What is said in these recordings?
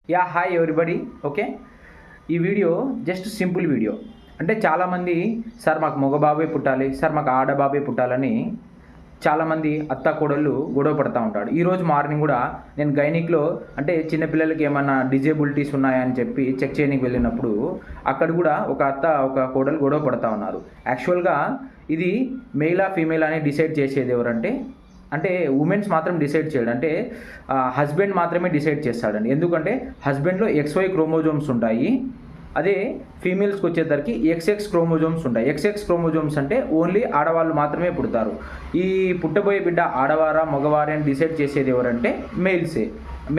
Hi everybody. Okay, ఈ video just simple video. అంటే చాలామంది సార్ మాకు మగ బాబే పుట్టాలి, సార్ మాకు ఆడబాబే పుట్టాలని చాలామంది అత్త కోడళ్ళు గొడవ పడుతూ ఉంటాడు. ఈరోజు మార్నింగ్ కూడా నేను గైనిక్లో అంటే చిన్నపిల్లలకి ఏమన్నా డిజేబిలిటీస్ ఉన్నాయని చెప్పి చెక్ చేయడానికి వెళ్ళినప్పుడు అక్కడ కూడా ఒక అత్త ఒక కోడలు గొడవ పడుతూ ఉన్నారు. యాక్చువల్గా ఇది మెయిలా ఫీమేల్ అని డిసైడ్ చేసేది ఎవరంటే ఉమెన్స్ మాత్రం డిసైడ్ చేయడు. అంటే హస్బెండ్ మాత్రమే డిసైడ్ చేస్తాడండి. ఎందుకంటే హస్బెండ్లో XY క్రోమోజోమ్స్ ఉంటాయి, అదే ఫీమేల్స్కి వచ్చేసరికి XX క్రోమోజోమ్స్ ఉంటాయి. XX క్రోమోజోమ్స్ అంటే ఓన్లీ ఆడవాళ్ళు మాత్రమే పుడతారు. ఈ పుట్టబోయే బిడ్డ ఆడవారా మగవారా అని డిసైడ్ చేసేది ఎవరంటే మెయిల్సే.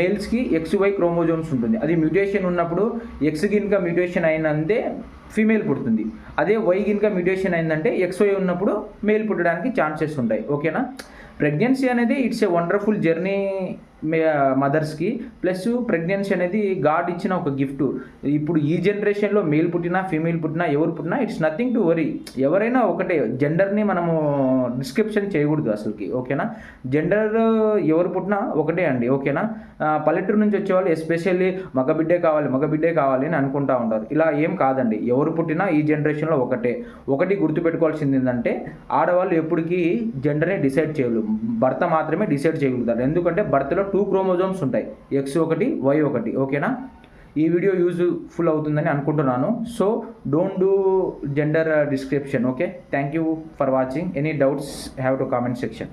మెయిల్స్కి XY క్రోమోజోమ్స్ ఉంటుంది. అది మ్యూటేషన్ ఉన్నప్పుడు X గిన్క మ్యూటేషన్ అయినంతే ఫీమేల్ పుడుతుంది. అదే Y గిన్క మ్యూటేషన్ అయిందంటే XY ఉన్నప్పుడు మేల్ పుట్టడానికి ఛాన్సెస్ ఉంటాయి. ఓకేనా. ప్రెగ్నెన్సీ అనేది ఇట్స్ ఏ వండర్ఫుల్ జర్నీ మదర్స్కి. ప్లస్ ప్రెగ్నెన్సీ అనేది గాడ్ ఇచ్చిన ఒక గిఫ్ట్. ఇప్పుడు ఈ జనరేషన్లో మేల్ పుట్టినా ఫీమేల్ పుట్టినా ఎవరు పుట్టినా ఇట్స్ నథింగ్ టు వరీ. ఎవరైనా ఒకటే. జెండర్ని మనము డిస్క్రిప్షన్ చేయకూడదు అసలుకి. ఓకేనా. జెండర్ ఎవరు పుట్టినా ఒకటే అండి. ఓకేనా. పల్లెటూరు నుంచి వచ్చేవాళ్ళు ఎస్పెషల్లీ మగబిడ్డే కావాలి అని అనుకుంటూ ఉంటారు. ఇలా ఏం కాదండి. ఎవరు పుట్టినా ఈ జనరేషన్లో ఒకటి గుర్తుపెట్టుకోవాల్సింది ఏంటంటే ఆడవాళ్ళు ఎప్పటికీ జెండర్ని డిసైడ్ చేయలేరు, భర్త మాత్రమే డిసైడ్ చేయగలుగుతారు. ఎందుకంటే భర్తలో 2 క్రోమోజోమ్స్ ఉంటాయి, X1 Y1. ఓకేనా. ఈ వీడియో యూజ్ఫుల్ అవుతుందని అనుకుంటున్నాను. So don't do gender description. Okay, thank you for watching. Any doubts have to comment section.